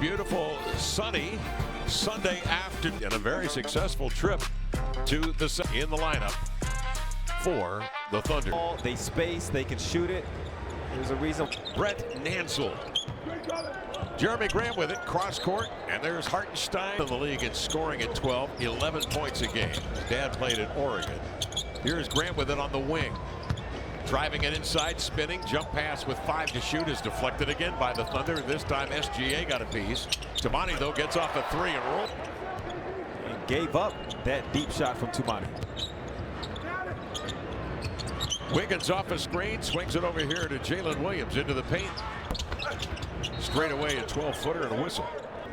beautiful, sunny Sunday afternoon and a very successful trip to the in the lineup for the Thunder. They space, they can shoot it. There's a reason. Brett Nansel. Jeremy Grant with it, cross court, and there's Hartenstein in the league in scoring at 12, 11 points a game. His dad played at Oregon. Here's Grant with it on the wing. Driving it inside, spinning, jump pass with 5 to shoot is deflected again by the Thunder. This time SGA got a piece. Toumani, though, gets off a 3 and roll. And gave up that deep shot from Toumani. Wiggins off a screen, swings it over here to Jalen Williams into the paint. Straight away a 12-footer and a whistle.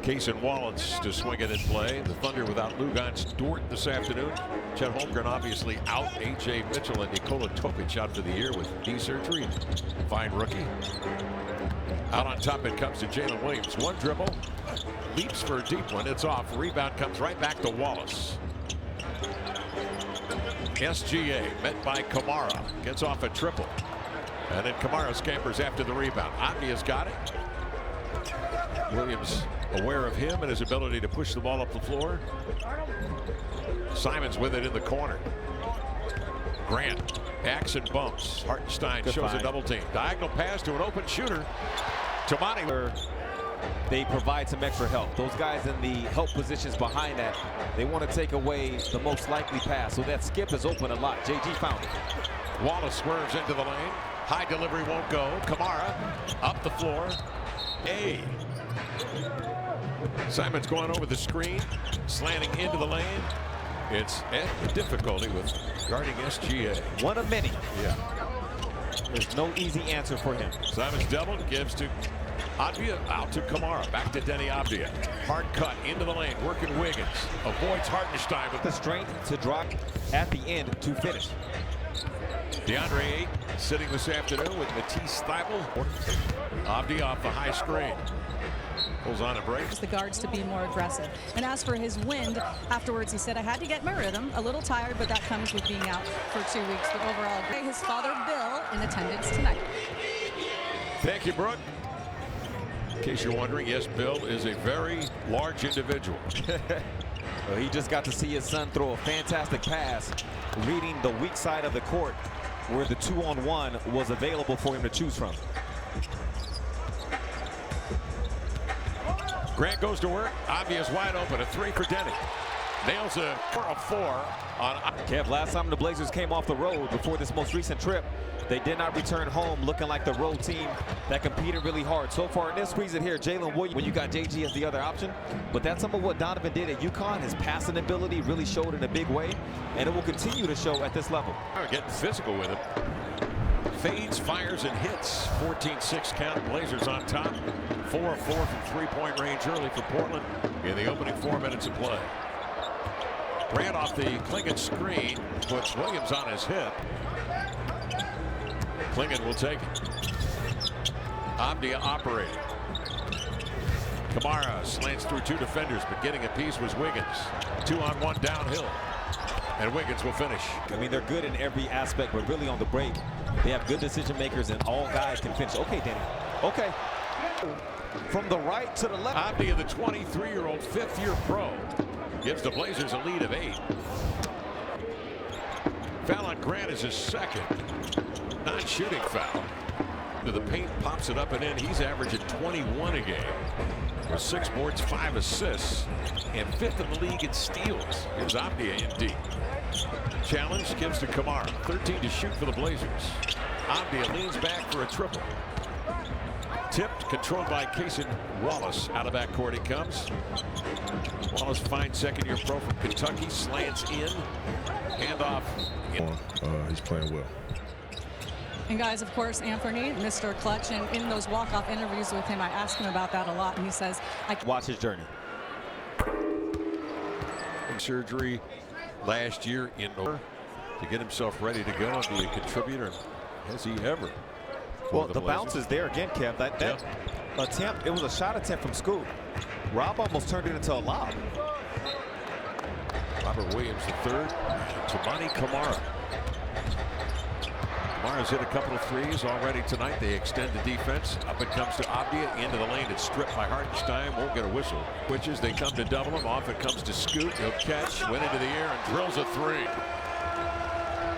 Case and Wallace to swing it in play. The Thunder without Luguentz Dort this afternoon. Chet Holmgren obviously out. A.J. Mitchell and Nikola Topic out for the year with knee surgery. Fine rookie. Out on top it comes to Jalen Williams. One dribble. Leaps for a deep one. It's off. Rebound comes right back to Wallace. SGA met by Kamara. Gets off a triple. And then Kamara scampers after the rebound. Avdia's got it. Williams aware of him and his ability to push the ball up the floor. Simons with it in the corner. Grant backs and bumps. Hartenstein shows a double team. Diagonal pass to an open shooter. Toumani. They provide some extra help. Those guys in the help positions behind that, they want to take away the most likely pass. So that skip is open a lot. JG found it. Wallace swerves into the lane. High delivery won't go. Kamara up the floor. Simons going over the screen, slanting into the lane. It's difficulty with guarding SGA. One of many. Yeah. There's no easy answer for him. Simons doubled, gives to Avdia, out to Kamara, back to Denny Avdia. Hard cut into the lane, working Wiggins. Avoids Hartenstein with the strength to drop at the end to finish. DeAndre Ayton sitting this afternoon with Matisse Thybulle. Avdia off the high screen. Pulls on a break. The guards to be more aggressive. And as for his wind, afterwards he said, I had to get my rhythm. A little tired, but that comes with being out for 2 weeks. But overall, his father, Bill, in attendance tonight. Thank you, Brooke. In case you're wondering, yes, Bill is a very large individual. Well, he just got to see his son throw a fantastic pass, reading the weak side of the court where the 2-on-1 was available for him to choose from. Grant goes to work. Obvious wide open. A 3 for Denny. Nails a 4 on. Kev, last time the Blazers came off the road before this most recent trip, they did not return home looking like the road team that competed really hard. So far in this season here, Jalen Williams, when you got JG as the other option, but that's some of what Donovan did at UConn. His passing ability really showed in a big way, and it will continue to show at this level. Getting physical with him. Fades, fires, and hits. 14-6 count. Blazers on top. 4 of 4 from three-point range early for Portland in the opening 4 minutes of play. Grant off the Klingon screen puts Williams on his hip. Klingon will take it. Avdia operating. Kamara slants through 2 defenders, but getting a piece was Wiggins. 2-on-1 downhill. And Wiggins will finish. I mean, they're good in every aspect, but really on the break, they have good decision makers, and all guys can finish. Okay, Danny. Okay. From the right to the left. Avdia, the 23-year-old fifth-year pro, gives the Blazers a lead of 8. Foul on Grant is his second. Non-shooting foul. To the paint, pops it up and in. He's averaging 21 a game. With 6 boards, 5 assists, and 5th in the league in steals. Here's Avdia in deep. Challenge gives to Kamara. 13 to shoot for the Blazers. Avdia leans back for a triple. Tipped, controlled by Case and Wallace. Out of backcourt he comes. Wallace, fine second-year pro from Kentucky, slants in. Handoff. He's playing well. And guys, of course, Anthony, Mr. Clutch, and in those walk-off interviews with him, I asked him about that a lot, and he says, watch his journey. Surgery last year in order to get himself ready to go and be a contributor. Has he ever? Well, the bounce is there again, Kev. That attempt, it was a shot attempt from Scoot. Rob almost turned it into a lob. Robert Williams III, Toumani Kamara. Mars hit a couple of threes already tonight. They extend the defense. Up it comes to Abdia. Into the lane. It's stripped by Hartenstein. Won't get a whistle. Switches. They come to double him. Off it comes to Scoot. He'll catch. Went into the air and drills a three.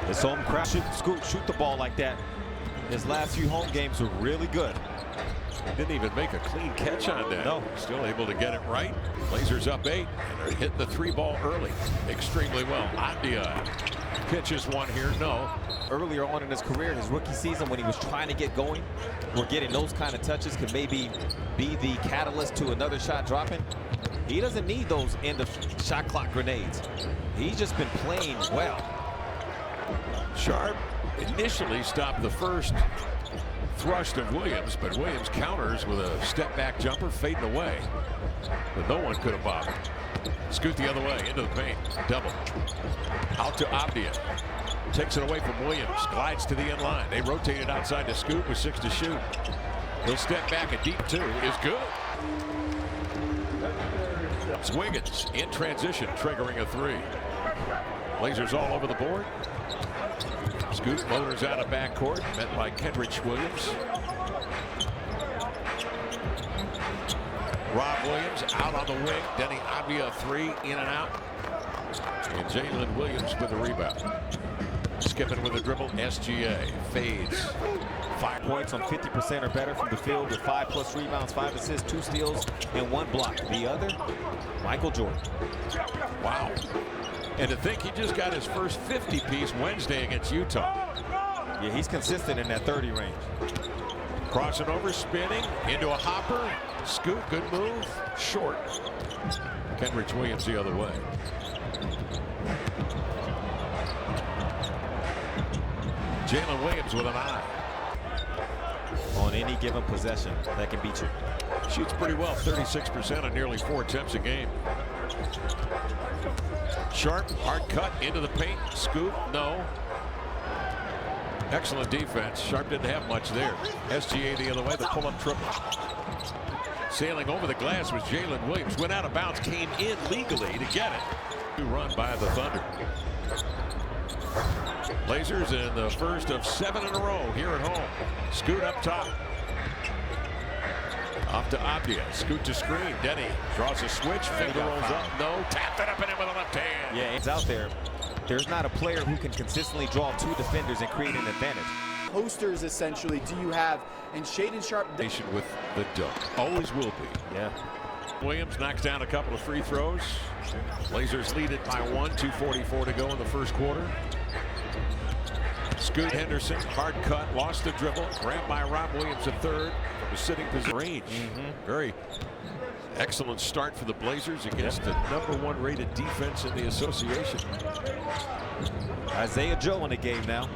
His home crowd Scoot shoot the ball like that. His last few home games were really good. Didn't even make a clean catch on that. No. Still able to get it right. Blazers up 8. And they're hitting the 3-ball early. Extremely well. Abdia pitches one here. No. Earlier on in his career, his rookie season, when he was trying to get going, or getting those kind of touches could maybe be the catalyst to another shot dropping. He doesn't need those end of shot clock grenades. He's just been playing well. Sharp initially stopped the first thrust of Williams, but Williams counters with a step back jumper fading away. But no one could have bothered. Scoot the other way into the paint. Double. Out to Abdia. Takes it away from Williams. Glides to the end line. They rotate it outside to Scoot with 6 to shoot. He'll step back. A deep 2 is good. It's Wiggins in transition, triggering a 3. Blazers all over the board. Scoot motors out of backcourt, met by Kendrick Williams. Rob Williams out on the wing. Denny Abdia 3 in and out. And Jalen Williams with a rebound. Skipping with a dribble. SGA fades. 5 points on 50% or better from the field with 5+ rebounds, 5 assists, 2 steals, and 1 block. The other, Michael Jordan. Wow. And to think he just got his first 50-piece Wednesday against Utah. Yeah, he's consistent in that 30 range. Crossing over, spinning, into a hopper. Scoot, good move. Short. Kendrick Williams the other way. Jalen Williams with an eye. On any given possession, that can beat you. Shoots pretty well, 36% on nearly 4 attempts a game. Sharp, hard cut into the paint. Scoop, no. Excellent defense. Sharp didn't have much there. SGA the other way, the pull-up triple. Sailing over the glass was Jalen Williams. Went out of bounds, came in legally to get it. Run by the Thunder. Blazers in the first of 7 in a row here at home. Scoot up top. Off to Abdia. Scoot to screen. Denny draws a switch. Finger rolls up. No. Tapped it up and in with a left hand. Yeah, it's out there. There's not a player who can consistently draw 2 defenders and create an advantage. Posters, essentially, do you have? And Shaedon Sharpe. With the dunk. Always will be. Yeah. Williams knocks down a couple of free throws. Blazers lead it by 1. 2:44 to go in the first quarter. Scoot Henderson, hard cut, lost the dribble, grabbed by Rob Williams a third from a sitting position. Range. Very excellent start for the Blazers against the #1 rated defense in the association. Isaiah Joe in the game now.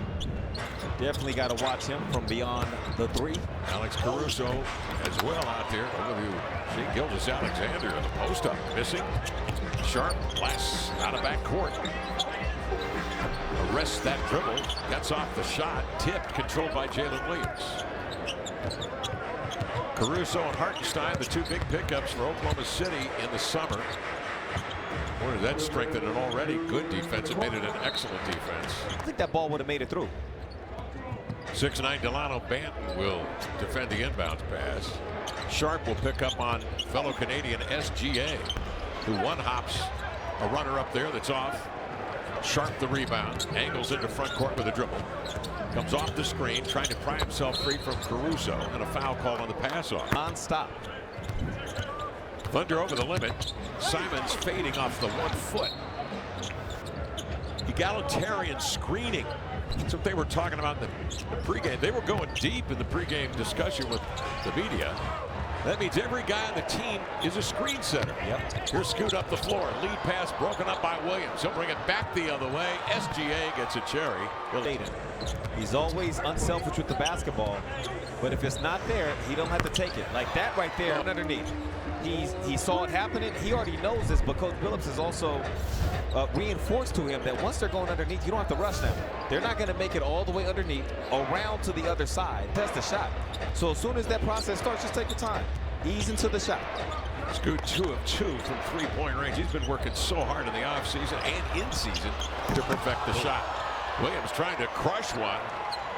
Definitely got to watch him from beyond the 3. Alex Caruso as well out there. Overview. Shea Gilgeous-Alexander in the post-up. Missing. Sharp, Blaz out of backcourt. Arrests that dribble, gets off the shot, tipped, controlled by Jalen Williams. Caruso and Hartenstein, the 2 big pickups for Oklahoma City in the summer. Boy, does that strengthen an already good defense and made it an excellent defense. I think that ball would have made it through. 6'9" Delano Banton will defend the inbounds pass. Sharp will pick up on fellow Canadian SGA, who one-hops a runner up there that's off. Sharp the rebound, angles into front court with a dribble. Comes off the screen, trying to pry himself free from Caruso, and a foul call on the pass off. Non-stop. Thunder over the limit. Simons fading off the 1 foot. Egalitarian screening. That's what they were talking about in the pregame. They were going deep in the pregame discussion with the media. That means every guy on the team is a screen setter. Yep. Here's Scoot up the floor. Lead pass broken up by Williams. He'll bring it back the other way. SGA gets a cherry. He's always unselfish with the basketball, but if it's not there, he don't have to take it. Like that right there underneath. He saw it happening. He already knows this, but Coach Billups has also reinforced to him that once they're going underneath, you don't have to rush them. They're not going to make it all the way underneath, around to the other side. Test the shot. So as soon as that process starts, just take your time. Ease into the shot. Scoot 2 of 2 from 3-point range. He's been working so hard in the offseason and in season to perfect the shot. Williams trying to crush one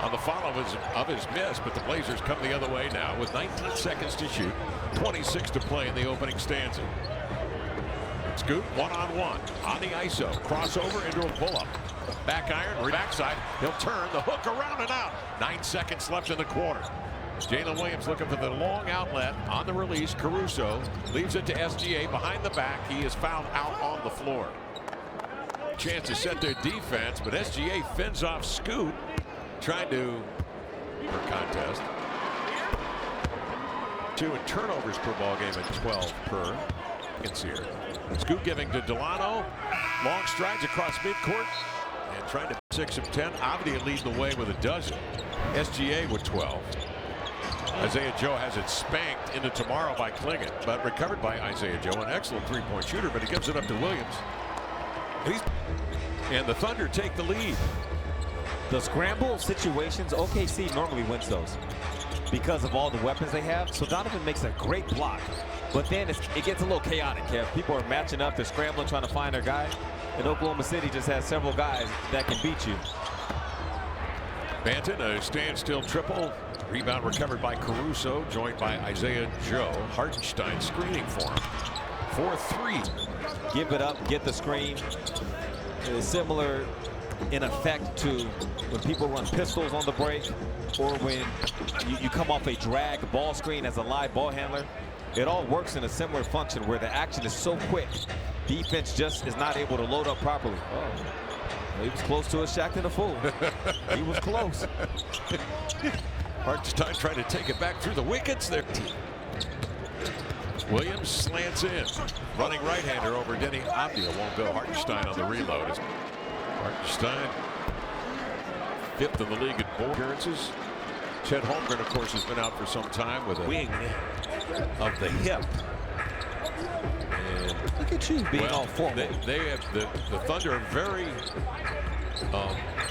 on the follow of his miss, but the Blazers come the other way now with 19 seconds to shoot, 26 to play in the opening stanza. Scoot one-on-one on the ISO, crossover into a pull-up. Back iron, backside, he'll turn the hook around and out. 9 seconds left in the quarter. Jalen Williams looking for the long outlet on the release. Caruso leaves it to SGA behind the back. He is fouled out on the floor. Chance to set their defense, but SGA fends off Scoot, trying to contest. 2 in turnovers per ball game at 12 per. It's here. Scoot giving to Delano. Long strides across midcourt and trying to 6 of 10. Avdia leading the way with a dozen. SGA with 12. Isaiah Joe has it spanked into tomorrow by Klingit, but recovered by Isaiah Joe. An excellent three-point shooter, but he gives it up to Williams. And the Thunder take the lead. The scramble situations, OKC normally wins those because of all the weapons they have. So Donovan makes a great block, but then it gets a little chaotic, Kev. People are matching up, they're scrambling, trying to find their guy. And Oklahoma City just has several guys that can beat you. Banton, a standstill triple. Rebound recovered by Caruso, joined by Isaiah Joe. Hartenstein screening for him. 4-3. Give it up, get the screen. It's similar in effect to when people run pistols on the break, or when you come off a drag ball screen as a live ball handler. It all works in a similar function where the action is so quick, defense just is not able to load up properly. Oh, he was close to a Shaq and a fool. He was close. Hartenstein trying to take it back through the wickets there. Williams slants in. Running right-hander over Denny Avdia won't go. Hartenstein on the reload. Hartenstein, 5th in the league at ball appearances. Chet Holmgren, of course, has been out for some time with a wing of the hip. And look at you being all formal. They have the Thunder are very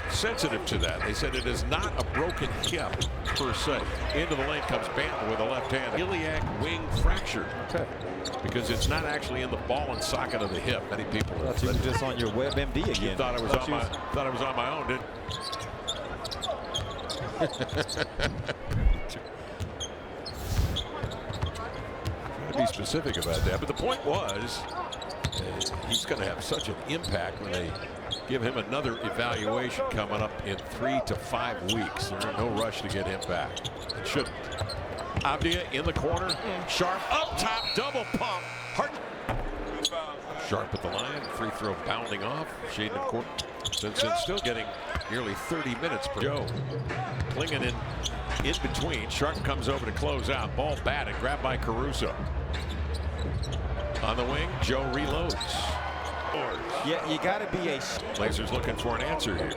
sensitive to that. They said it is not a broken hip per se. Into the lane comes Banton with a left hand. Iliac wing fracture. Okay. Because it's not actually in the ball and socket of the hip. Many people thought you were just on your WebMD again. You thought I was on my own, didn't to be specific about that, but the point was he's going to have such an impact when they give him another evaluation coming up in 3 to 5 weeks. There's no rush to get him back. It shouldn't. Avdia in the corner. Sharp up top, double pump. Sharp at the line. Free throw bounding off. Shaded court. Simpson still getting nearly 30 minutes per Joe. Klingit in between. Sharp comes over to close out. Ball batted. Grabbed by Caruso. On the wing, Joe reloads. Yeah, you got to be a... Blazers looking for an answer here.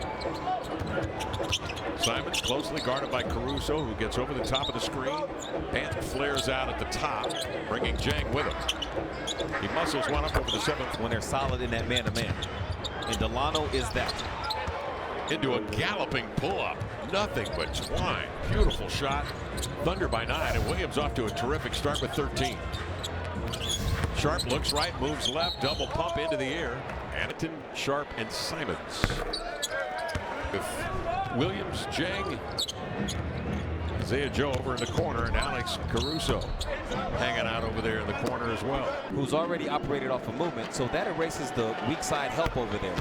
Simons closely guarded by Caruso, who gets over the top of the screen. Banton flares out at the top, bringing Jang with him. He muscles one up over the 7th. When they're solid in that man-to-man. And Delano is that. Into a galloping pull-up. Nothing but twine. Beautiful shot. Thunder by 9, and Williams off to a terrific start with 13. Sharp looks right, moves left, double pump into the air. Anton, Sharp, and Simons. With Williams, Jang, Isaiah Joe over in the corner, and Alex Caruso hanging out over there in the corner as well. Who's already operated off a movement, so that erases the weak side help over there.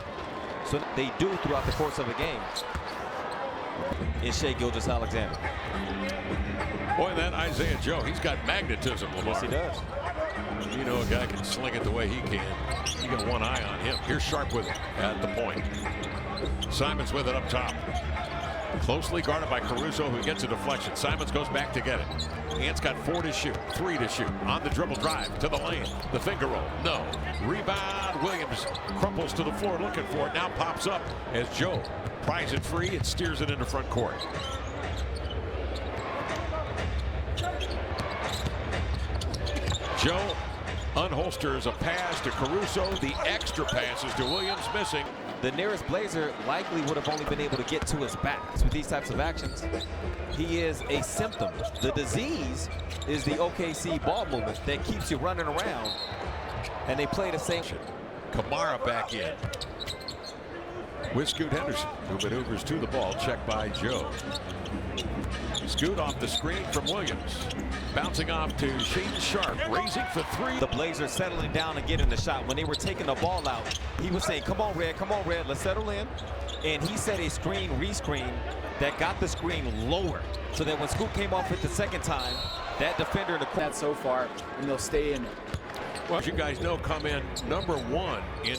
So they do throughout the course of a game. Is Shai Gilgeous-Alexander. Boy, that Isaiah Joe, he's got magnetism, Lamar. Yes, he does. You know, a guy can sling it the way he can. You got one eye on him. Here's Sharp with it at the point. Simons with it up top. Closely guarded by Caruso, who gets a deflection. Simons goes back to get it. Ant's got 4 to shoot, 3 to shoot. On the dribble drive to the lane. The finger roll. No. Rebound. Williams crumples to the floor looking for it. Now pops up as Joe pries it free and steers it into front court. Joe unholsters a pass to Caruso. The extra passes to Williams missing. The nearest Blazer likely would have only been able to get to his back with these types of actions. He is a symptom. The disease is the OKC ball movement that keeps you running around, and they play the same. Kamara back in. with Scoot Henderson, who maneuvers to the ball, checked by Joe. Scoot off the screen from Williams. Bouncing off to Shaedon Sharpe, raising for three. The Blazers settling down and getting the shot. When they were taking the ball out, he was saying, come on, Red, let's settle in. And he set a screen, rescreen, that got the screen lower. So that when Scoot came off it the second time, that defender in the corner. That so far, and they'll stay in it. Well, as you guys know, come in #1 in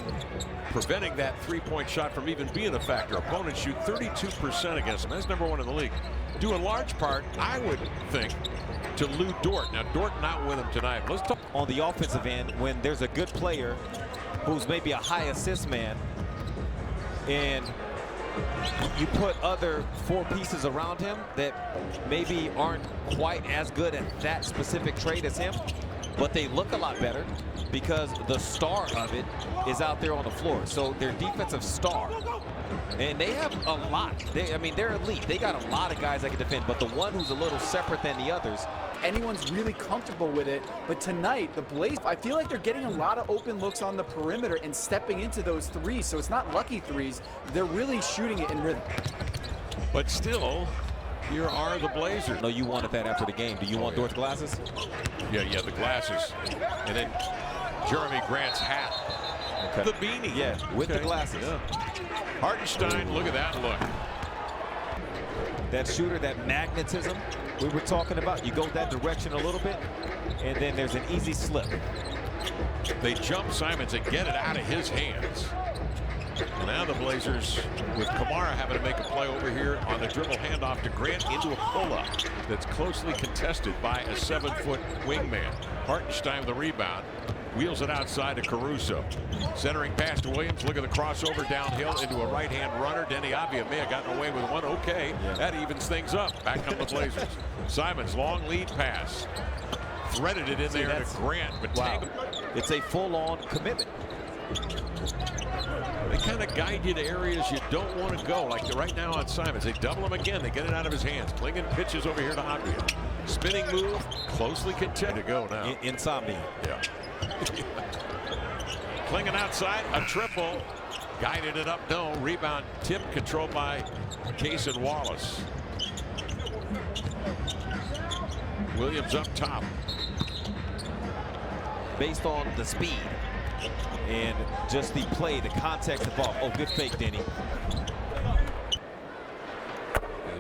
preventing that three-point shot from even being a factor. Opponents shoot 32% against them. That's #1 in the league. Due in large part, I would think, to Lou Dort. Now, Dort not with him tonight. Let's talk. On the offensive end, when there's a good player who's maybe a high assist man, and you put other four pieces around him that maybe aren't quite as good at that specific trait as him, but they look a lot better because the star of it is out there on the floor. So their defensive star, and they have a lot. I mean, they're elite. They got a lot of guys that can defend, but the one who's a little separate than the others. Anyone's really comfortable with it, but tonight the Blazers, I feel like they're getting a lot of open looks on the perimeter and stepping into those threes. So it's not lucky threes. They're really shooting it in rhythm. But still, here are the Blazers. No, you wanted that after the game. Do you want Dort's glasses? Yeah, the glasses. And then Jeremy Grant's hat. Okay. The beanie. Yeah, with the glasses. Yeah. Hartenstein, look at that look. That shooter, that magnetism we were talking about, you go that direction a little bit, and then there's an easy slip. They jump Simons and get it out of his hands. And now the Blazers, with Kamara having to make a play over here on the dribble handoff to Grant into a pull-up that's closely contested by a 7-foot wingman. Hartenstein with the rebound. Wheels it outside to Caruso. Centering pass to Williams. Look at the crossover downhill into a right-hand runner. Denny Avdia may have gotten away with one. Okay, that evens things up. Back on the Blazers. Simons, long lead pass. Threaded it in there to Grant. But wow. It's a full-on commitment. They kind of guide you to areas you don't want to go, like right now on Simons. They double him again. They get it out of his hands. Klingon pitches over here to Avdia. Spinning move, closely contested to go now. Insomnia. Yeah. Klingon outside, a triple. Guided it up, no. Rebound tip controlled by Cason Wallace. Williams up top. Based on the speed and just the play, the context involved. Oh, good fake, Denny.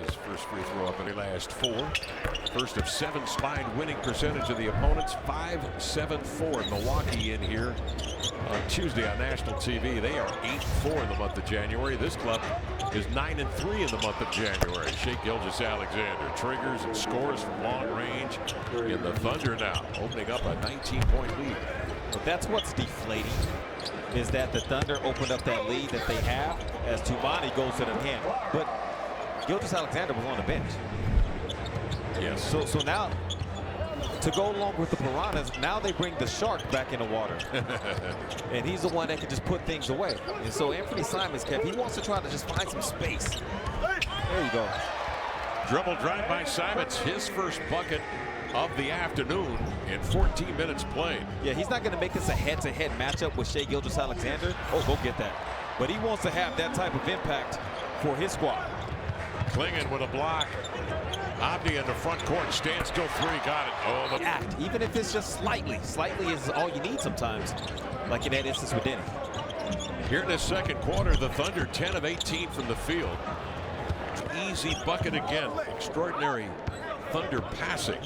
His first free throw up in the last 4. First of 7 spine winning percentage of the opponents. 5-7-4. Milwaukee in here on Tuesday on national TV. They are 8-4 in the month of January. This club is 9-3 in the month of January. Shai Gilgeous-Alexander triggers and scores from long range in the Thunder now, opening up a 19-point lead. But that's what's deflating, is that the Thunder opened up that lead that they have as Tumani goes to the hand. But Gilgeous-Alexander was on the bench. Yes. So now, to go along with the Piranhas, now they bring the Shark back in the water. And he's the one that can just put things away. And so Anthony Simons, Kev, he wants to try to just find some space. There you go. Dribble drive by Simons, his first bucket of the afternoon in 14 minutes played. Yeah, he's not going to make this a head-to-head matchup with Shai Gilgeous-Alexander. Oh, go get that. But he wants to have that type of impact for his squad. Klingon with a block. Avdia in the front court, stand still 3, got it. Oh, the act, even if it's just slightly. Slightly is all you need sometimes, like in that instance with Denny. Here in the second quarter, the Thunder 10 of 18 from the field. Easy bucket again. Extraordinary Thunder passing.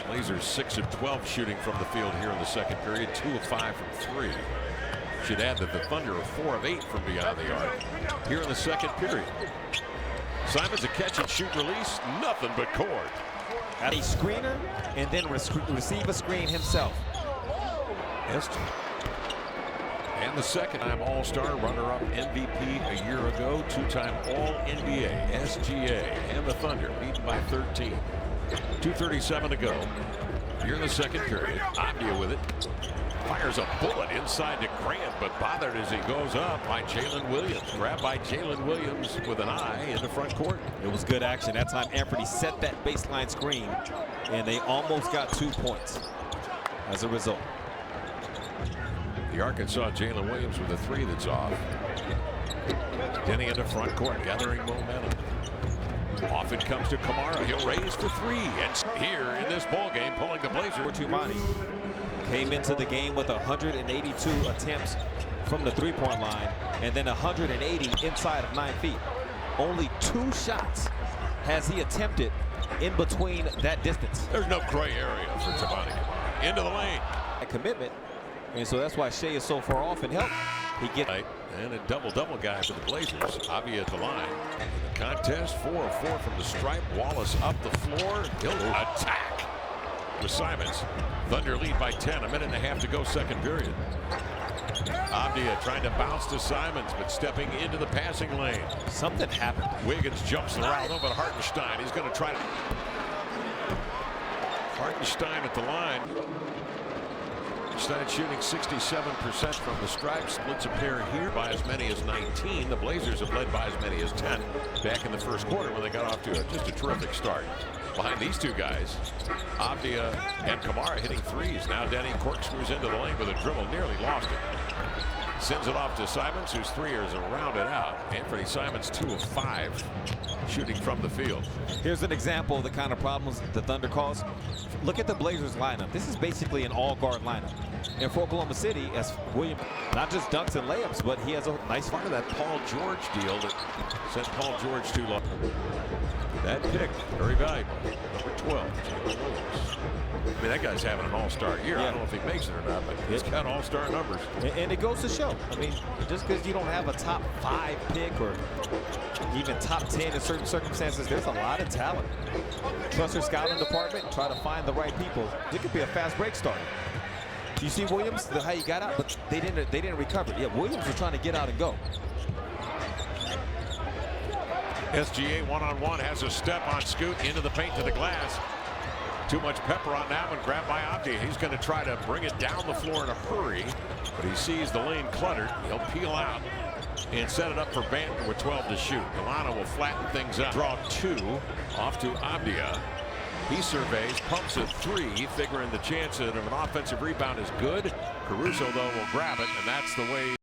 Blazers 6 of 12 shooting from the field here in the second period. 2 of 5 from 3. Should add that the Thunder are 4 of 8 from beyond the arc here in the second period. Simons a catch and shoot release, nothing but cord. A screener and then receive a screen himself. And the second-time All-Star, runner-up MVP a year ago, 2-time All-NBA, SGA, and the Thunder beaten by 13. 2:37 to go. Here in the second period, Avdia with it. Fires a bullet inside to Grant, but bothered as he goes up by Jalen Williams. Grabbed by Jalen Williams with an eye in the front court. It was good action. That time Anthony set that baseline screen, and they almost got 2 points as a result. The Arkansas Jalen Williams with a 3 that's off. Denny into front court, gathering momentum. Off it comes to Kamara. He'll raise for three. And here in this ball game, pulling the Blazers. Tumani came into the game with 182 attempts from the three-point line and then 180 inside of 9 feet. Only 2 shots has he attempted in between that distance. There's no gray area for Tumani. Into the lane. A commitment, and so that's why Shea is so far off and help. He gets and a double-double guy for the Blazers. Avdia at the line. The contest 4 of 4 from the stripe. Wallace up the floor. He'll attack with Simons. Thunder lead by 10. A minute and a half to go, second period. Avdia trying to bounce to Simons, but stepping into the passing lane. Something happened. Wiggins jumps around over to Hartenstein. He's going to try to. Hartenstein at the line. Started shooting 67% from the stripe. Splits a pair here by as many as 19. The Blazers have led by as many as 10 back in the first quarter when they got off to just a terrific start. Behind these two guys, Avdia and Kamara hitting threes. Now Denny corkscrews into the lane with a dribble, nearly lost it. Sends it off to Simons, whose threers are rounded out. Anthony Simons 2 of 5 shooting from the field. Here's an example of the kind of problems the Thunder cause. Look at the Blazers lineup. This is basically an all-guard lineup. And for Oklahoma City, as William, not just dunks and layups, but he has a nice part of that Paul George deal that sent Paul George too low. That pick, very valuable. Number 12, Jalen Williams. I mean, that guy's having an all-star year. Yeah. I don't know if he makes it or not, but he's got all-star numbers. And it goes to show. I mean, just because you don't have a top 5 pick or even top 10 in certain circumstances, there's a lot of talent. Trust your scouting department, try to find the right people. It could be a fast break starter. You see Williams, how he got out, but they didn't recover. Yeah, Williams was trying to get out and go. SGA one-on-one has a step on Scoot into the paint to the glass. Too much pepper on that one. Grabbed by Avdia. He's going to try to bring it down the floor in a hurry, but he sees the lane cluttered. He'll peel out and set it up for Banton with 12 to shoot. Milano will flatten things up. Draw 2 off to Avdia. He surveys, pumps a 3, figuring the chance of an offensive rebound is good. Caruso, though, will grab it, and that's the way.